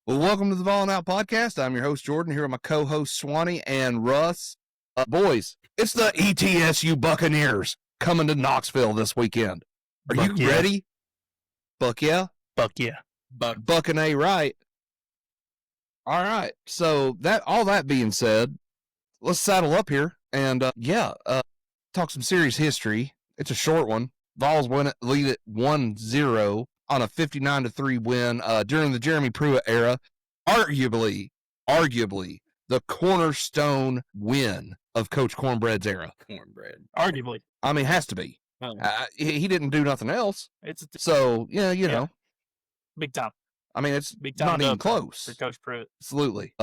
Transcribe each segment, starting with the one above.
Well, welcome to the Ballin' Out Podcast. I'm your host, Jordan, here with my co-host, Swanee and Russ. Boys, it's the ETSU Buccaneers coming to Knoxville this weekend. Are you ready? Buck yeah? Buck yeah. Buck and A right. All right. So all that being said, let's saddle up here and talk some serious history. It's a short one. Vols lead it 1-0 on a 59-3 win during the Jeremy Pruitt era. Arguably the cornerstone win of Coach Cornbread's era. Arguably. I mean, it has to be. Oh. He didn't do nothing else. So, you know. Big time. I mean, it's big time not even close. For Coach Pruitt. Absolutely.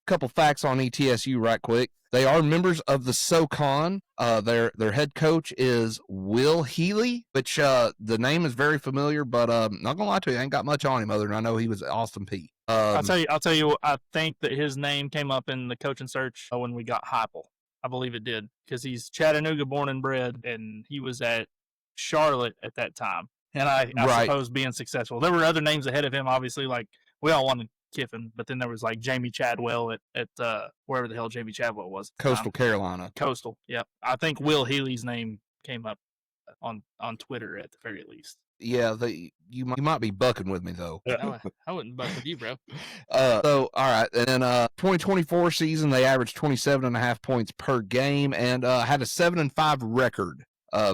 Couple facts on ETSU right quick. They are members of the SoCon. Their head coach is Will Healy, which the name is very familiar, but not gonna lie to you, I ain't got much on him other than I know he was Austin Peay. I'll tell you. I think that his name came up in the coaching search when we got Heupel. I believe it did because he's Chattanooga born and bred, and he was at Charlotte at that time. And I suppose being successful. There were other names ahead of him, obviously. Like we all wanted Kiffin, but then there was like Jamie Chadwell at wherever the hell Jamie Chadwell was. Coastal Carolina. Coastal, yep. I think Will Healy's name came up on Twitter at the very least. Yeah, you might be bucking with me though. I wouldn't buck with you, bro. So all right, and 2024 season they averaged 27.5 points per game and had a 7-5 record.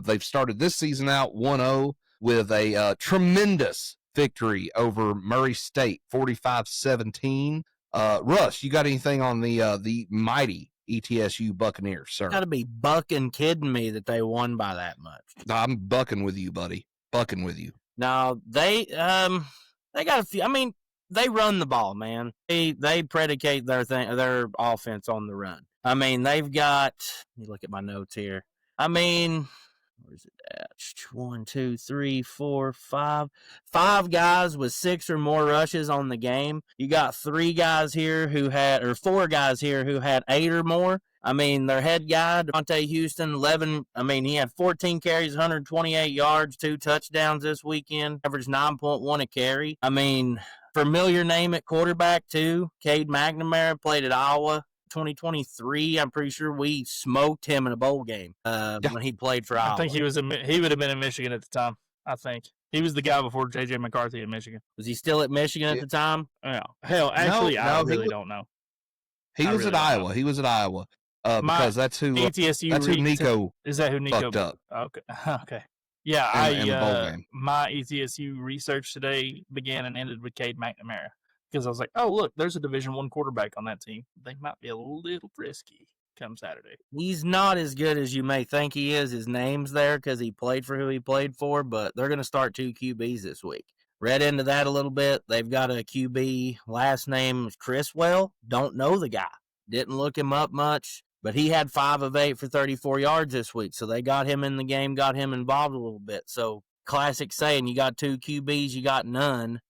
They've started this season out 1-0 with a tremendous victory over Murray State, 45-17. Russ, you got anything on the mighty ETSU Buccaneers, sir? Got to be bucking kidding me that they won by that much. I'm bucking with you, buddy. Bucking with you. No, they got a few. I mean, they run the ball, man. They predicate their offense on the run. I mean, they've got. Let me look at my notes here. I mean, where's it at? 1, 2, 3, 4, 5. 5 guys with 6 or more rushes on the game. You got 4 guys here who had 8 or more. I mean, their head guy, Devontae Houston, 11. I mean, he had 14 carries, 128 yards, 2 touchdowns this weekend, averaged 9.1 a carry. I mean, familiar name at quarterback, too. Cade McNamara played at Iowa 2023. I'm pretty sure we smoked him in a bowl game when he played for Iowa. I think he would have been in Michigan at the time. I think he was the guy before J.J. McCarthy in Michigan. Was he still at Michigan at the time? Yeah. Hell, actually, I really don't know. He was at Iowa. He was at Iowa. Because that's who ETSU. That's who Nico. Is that who Nico fucked up? Okay. Yeah, in the bowl game. My ETSU research today began and ended with Cade McNamara because I was like, oh look, there's a Division I quarterback on that team. They might be a little frisky come Saturday. He's not as good as you may think he is. His name's there because he played for who he played for, but they're going to start 2 QBs this week. Read into that a little bit. They've got a QB. Last name is Chriswell. Don't know the guy. Didn't look him up much. But he had 5 of 8 for 34 yards this week. So they got him in the game, got him involved a little bit. So classic saying, you got 2 QBs, you got none.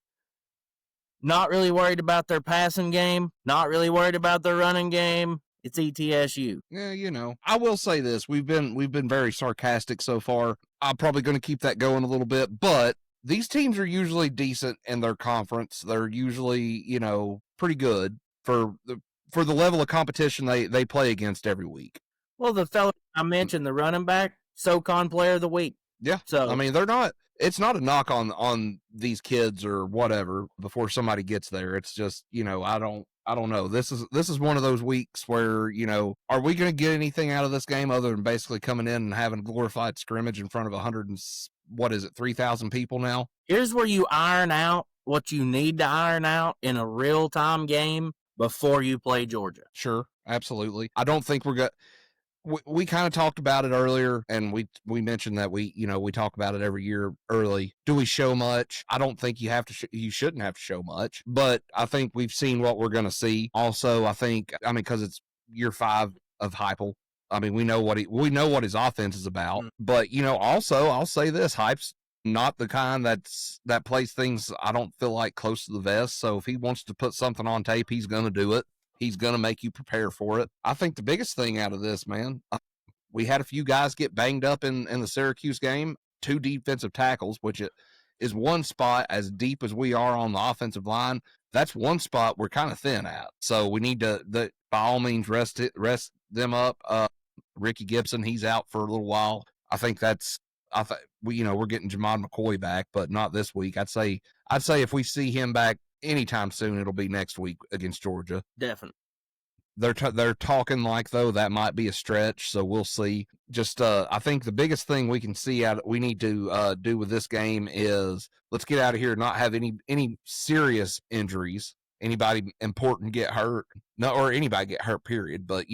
Not really worried about their passing game. Not really worried about their running game. It's ETSU. Yeah, you know, I will say this. We've been very sarcastic so far. I'm probably going to keep that going a little bit. But these teams are usually decent in their conference. They're usually, you know, pretty good for the level of competition they play against every week. Well, the fellow I mentioned, the running back, SoCon Player of the Week. Yeah. So I mean, it's not a knock on these kids or whatever before somebody gets there. It's just, you know, I don't know. This is one of those weeks where, you know, are we going to get anything out of this game other than basically coming in and having a glorified scrimmage in front of 3,000 people now? Here's where you iron out what you need to iron out in a real-time game before you play Georgia. Sure, absolutely. I don't think we kind of talked about it earlier, and we mentioned that we talk about it every year early. Do we show much? I don't think you shouldn't have to show much, but I think we've seen what we're going to see. Also, I mean, because it's year 5 of Heupel. I mean, we know what his offense is about, but you know, also I'll say this: Hype's not the kind that plays things, I don't feel like, close to the vest. So if he wants to put something on tape, he's going to do it. He's going to make you prepare for it. I think the biggest thing out of this, man, we had a few guys get banged up in the Syracuse game, 2 defensive tackles, which is one spot. As deep as we are on the offensive line, that's one spot we're kind of thin at. So we need to, by all means, rest them up. Ricky Gibson, he's out for a little while. I think we're getting Jamon McCoy back, but not this week. I'd say if we see him back anytime soon, it'll be next week against Georgia. Definitely. They're talking like, though, that might be a stretch, so we'll see. Just I think the biggest thing we need to do with this game is let's get out of here and not have any serious injuries. Anybody important get hurt, or anybody get hurt, period. But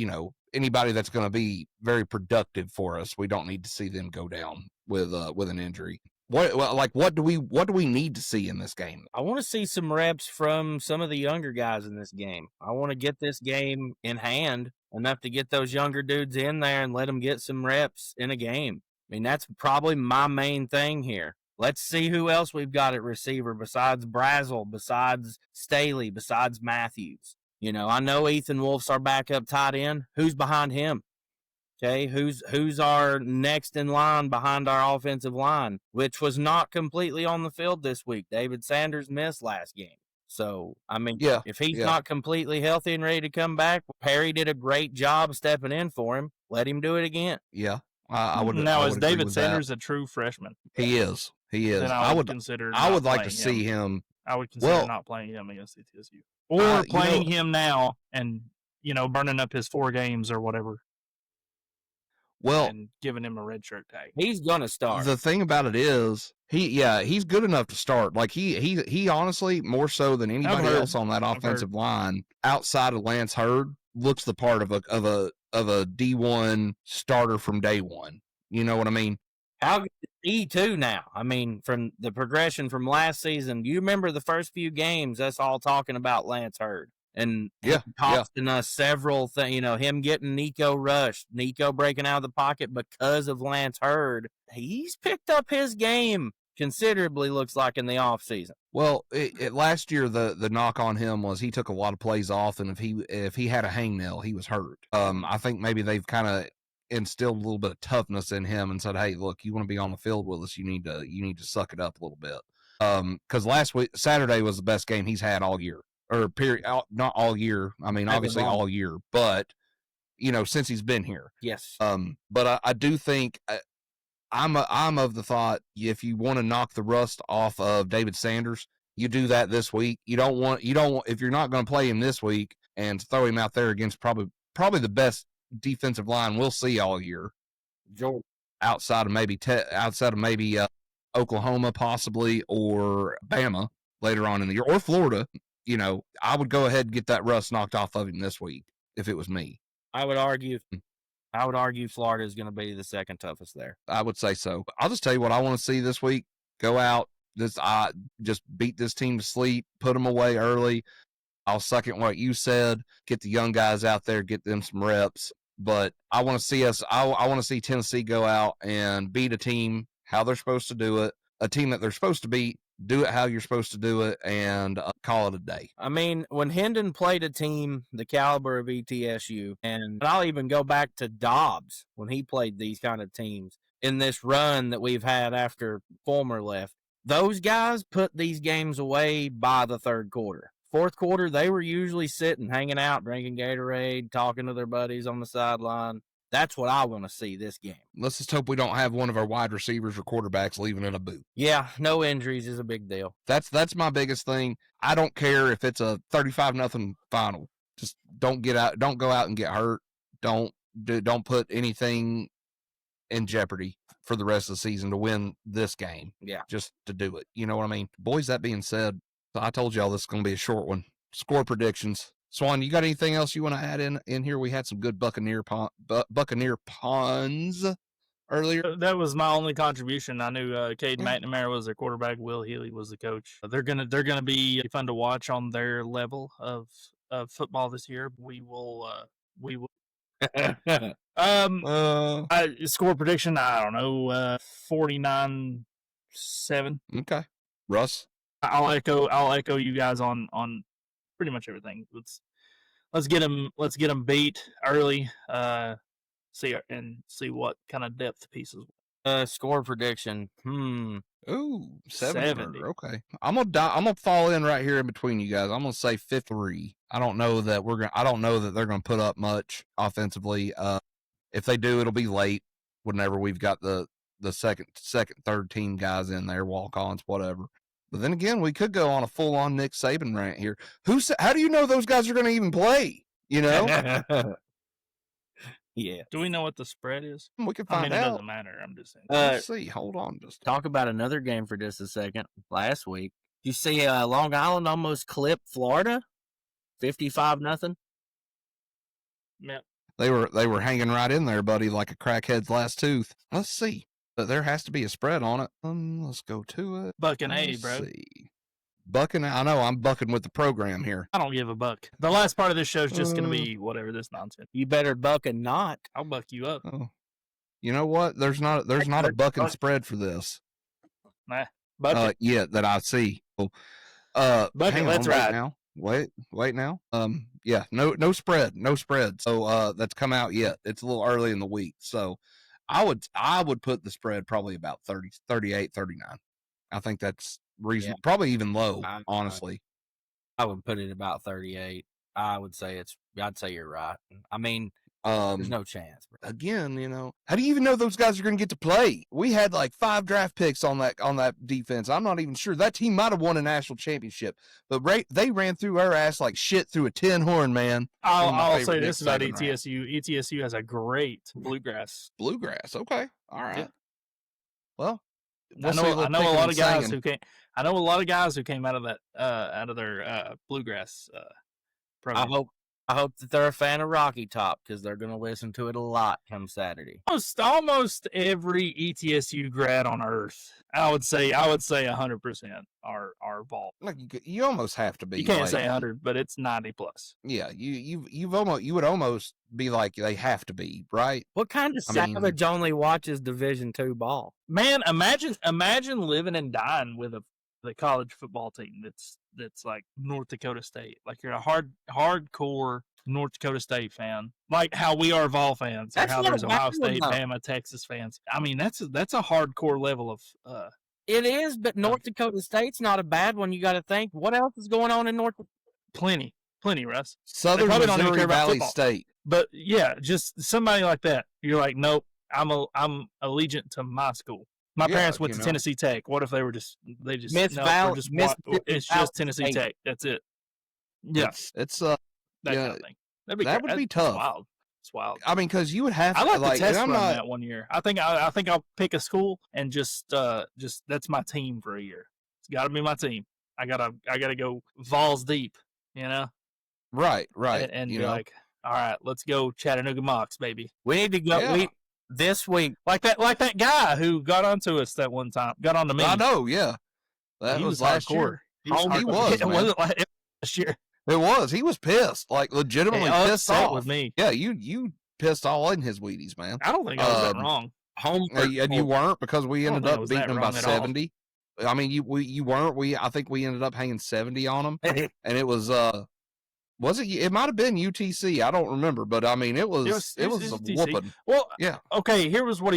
anybody that's going to be very productive for us, we don't need to see them go down with an injury. What do we need to see in this game? I want to see some reps from some of the younger guys in this game. I want to get this game in hand enough to get those younger dudes in there and let them get some reps in a game. I mean, that's probably my main thing here. Let's see who else we've got at receiver besides Brazel, besides Staley, besides Matthews. I know Ethan Wolf's our backup tight end. Who's behind him? Okay, who's our next in line behind our offensive line, which was not completely on the field this week. David Sanders missed last game. So, I mean, if he's not completely healthy and ready to come back, Perry did a great job stepping in for him. Let him do it again. Yeah, I would. Now, is David Sanders a true freshman? He is. Then I would consider. I would like to see him. I would consider not playing him against ETSU, or playing him now and burning up his 4 games or whatever. Well, and giving him a red shirt tag. He's gonna start. The thing about it is, he's good enough to start. Like he honestly, more so than anybody else on that offensive line outside of Lance Hurd, looks the part of a D1 starter from day one. You know what I mean? How good is E2 now? I mean, from the progression from last season, you remember the first few games, us all talking about Lance Hurd. And costing us several things, him getting Nico rushed, Nico breaking out of the pocket because of Lance Hurd. He's picked up his game considerably, looks like, in the offseason. Well, last year, the knock on him was he took a lot of plays off, and if he had a hangnail, he was hurt. I think maybe they've kind of instilled a little bit of toughness in him and said, hey, look, you want to be on the field with us, you need to suck it up a little bit. Because Saturday was the best game he's had all year. Or period, not all year. I mean, obviously all year, but since he's been here. Yes. But I do think I'm of the thought if you want to knock the rust off of David Sanders, you do that this week. You don't want if you're not going to play him this week and throw him out there against probably the best defensive line we'll see all year. Georgia. Outside of maybe Oklahoma possibly, or Bama later on in the year, or Florida. I would go ahead and get that rust knocked off of him this week if it was me. I would argue Florida is going to be the second toughest there. I would say so. I'll just tell you what I want to see this week. Go out, just beat this team to sleep, put them away early. I'll second what you said. Get the young guys out there, get them some reps. But I want to see I want to see Tennessee go out and beat a team how they're supposed to do it, a team that they're supposed to beat. Do it how you're supposed to do it, and call it a day. I mean, when Hendon played a team the caliber of ETSU, and I'll even go back to Dobbs when he played these kind of teams in this run that we've had after Fulmer left, those guys put these games away by the third quarter. Fourth quarter, they were usually sitting, hanging out, drinking Gatorade, talking to their buddies on the sideline. That's what I want to see this game. Let's just hope we don't have one of our wide receivers or quarterbacks leaving in a boot. Yeah, no injuries is a big deal. That's my biggest thing. I don't care if it's a 35-0 final. Just don't go out and get hurt. Don't put anything in jeopardy for the rest of the season to win this game. Yeah. Just to do it. You know what I mean? Boys, that being said, I told y'all this is going to be a short one. Score predictions. Swan, you got anything else you want to add in here? We had some good Buccaneer puns earlier. That was my only contribution. I knew Cade McNamara was their quarterback. Will Healy was the coach. They're gonna be fun to watch on their level of football this year. We will. Score prediction. I don't know. 49-7. Okay, Russ. I'll echo you guys on pretty much everything. Let's get them beat early. See what kind of depth pieces. Score prediction. Ooh, 70 70. burger. Okay. I'm gonna fall in right here in between you guys. I'm gonna say 53. I don't know that they're gonna put up much offensively. If they do, it'll be late whenever we've got the second, third team guys in there, walk-ons, whatever. But then again, we could go on a full-on Nick Saban rant here. How do you know those guys are gonna even play? You know? Yeah. Do we know what the spread is? We can I find mean, it out. doesn't matter. I'm just saying. Let's see. Hold on just Talk about another game for just a second. Last week, you see Long Island almost clipped Florida, 55-0. Yeah. They were hanging right in there, buddy, like a crackhead's last tooth. Let's see. But there has to be a spread on it. Let's go to it. Buck and A, Let's bro. see. Bucking. I know I'm bucking with the program here. I don't give a buck. The last part of this show is just going to be whatever this nonsense. You better buck and not. I'll buck you up. Oh, you know what? There's not a bucking spread for this. Nah, buck Yeah, that I see. Buck Hang let's on, wait ride. now. Wait now. Yeah, no spread. So that's come out yet. It's a little early in the week. So I would put the spread probably about 30, 38, 39. I think that's reasonable. Yeah. Probably even low, honestly. I would put it about 38. I'd say you're right. I mean, there's no chance, bro. Again, how do you even know those guys are going to get to play? We had like 5 draft picks on that defense. I'm not even sure that team might have won a national championship, but they ran through our ass like shit through a tin horn, man. I'll say this about ETSU. ETSU has a great bluegrass. Bluegrass, okay, all right. Yeah. Well, I know a lot of guys who came. I know a lot of guys who came out of that out of their bluegrass program. I hope that they're a fan of Rocky Top because they're going to listen to it a lot come Saturday. Almost every ETSU grad on earth, I would say 100% are Vol. Like you almost have to be. You can't say 100, but it's 90 plus. Yeah, you would almost be like they have to be, right? What kind of savage only watches Division II ball? Man, imagine living and dying with the college football team that's like North Dakota State. Like you're a hardcore North Dakota State fan, like how we are Vol fans, or how there's Ohio State, Bama, Texas fans. I mean, that's a hardcore level of. It is, but North Dakota State's not a bad one. You got to think, what else is going on in North? Plenty, Russ. Southern Missouri Valley State. But yeah, just somebody like that. You're like, nope. I'm allegiant to my school. My parents went to Tennessee Tech. What if they just it's just Tennessee Tech. That's it. Yeah, it's that kind of thing. That would be tough. It's wild. I mean, because you would have. I like to test run that one year. I think I'll pick a school and just that's my team for a year. It's got to be my team. I gotta go Vols deep. Right. And you're like, all right, let's go Chattanooga Mocs, baby. We need to go. Yeah. This week, like that guy who got onto us that one time, got on to me. I know, yeah. That was last year. He was. It wasn't like last year. It was. He was pissed, like legitimately pissed off with me. Yeah, you pissed all in his Wheaties, man. I don't think I was that wrong. And you weren't, because we ended up beating them by 70. I mean, you weren't. I think we ended up hanging 70 on them, and it was Was it? It might have been UTC. I don't remember, but I mean, it was a whooping. Well, yeah. Okay. Here was what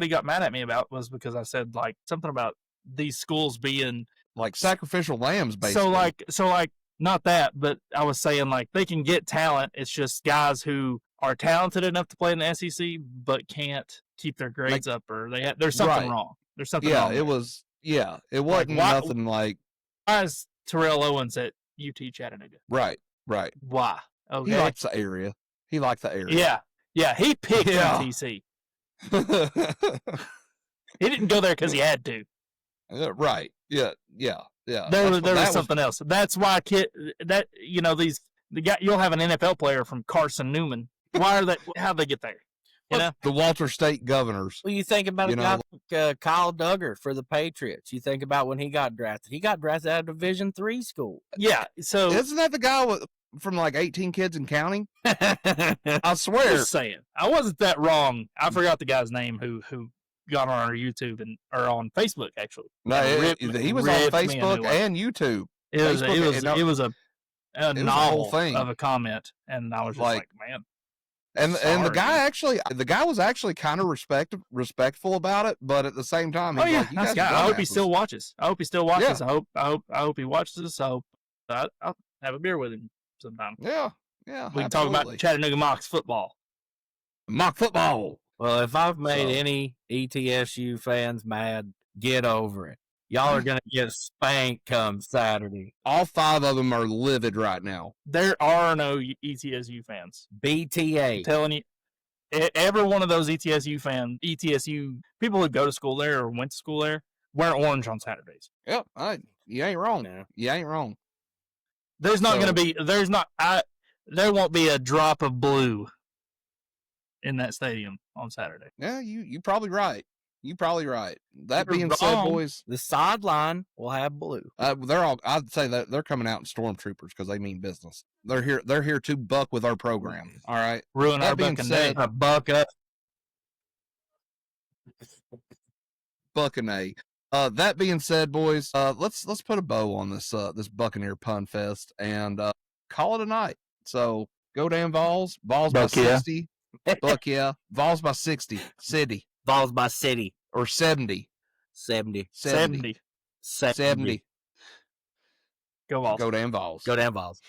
he got mad at me about, was because I said like something about these schools being like sacrificial lambs, basically. So like not that, but I was saying like they can get talent. It's just guys who are talented enough to play in the SEC but can't keep their grades up, or there's something wrong. There's something wrong. It was. Yeah, it wasn't nothing like. Why is Terrell Owens at UT Chattanooga? Right. Why? Okay. He likes the area. Yeah. He picked UTC. He didn't go there because he had to. Right. Yeah. There was something else. That's why you'll have an NFL player from Carson Newman. How'd they get there? The Walter State Governors. Well, you think about a guy like Kyle Duggar for the Patriots. You think about when he got drafted. He got drafted out of Division III school. Yeah. So isn't that the guy from like 18 kids and counting? I swear. Just saying. I wasn't that wrong. I forgot the guy's name who got on our YouTube or on Facebook actually. No, he was on Facebook and YouTube. It was a novel thing of a comment, and I was just like man. And the Sorry. guy was actually kind of respectful about it, but at the same time, he's Oh yeah, like, "You nice guys guy. are I hope he dumbasses." still watches. I hope he still watches. Yeah. I hope he watches this. I'll have a beer with him sometime. Yeah, We can talk about absolutely. Chattanooga Mocs football. Mock football. Well, if I've made So- any ETSU fans mad, get over it. Y'all are gonna get spanked come Saturday. All 5 of them are livid right now. There are no ETSU fans. I'm BTA. telling you, every one of those ETSU people who go to school there or went to school there, wear orange on Saturdays. Yep, you ain't wrong. Yeah. You ain't wrong. There's not going to be. There won't be a drop of blue in that stadium on Saturday. Yeah, you probably right. You probably right. That You're being said, wrong. boys, The sideline will have blue. they're all. I'd say that they're coming out in stormtroopers because they mean business. They're here. They're here to buck with our program. All right. Ruin That our being bucking said- day. A buck up. Buccaneer. That being said, boys, let's put a bow on this this Buccaneer Pun Fest and call it a night. So go damn Vols. Vols by Buck yeah. 60. Buck yeah. Vols by 60. City Balls by city. or 70. 70. 70. 70. Go Vols. Go damn Vols. Go down balls.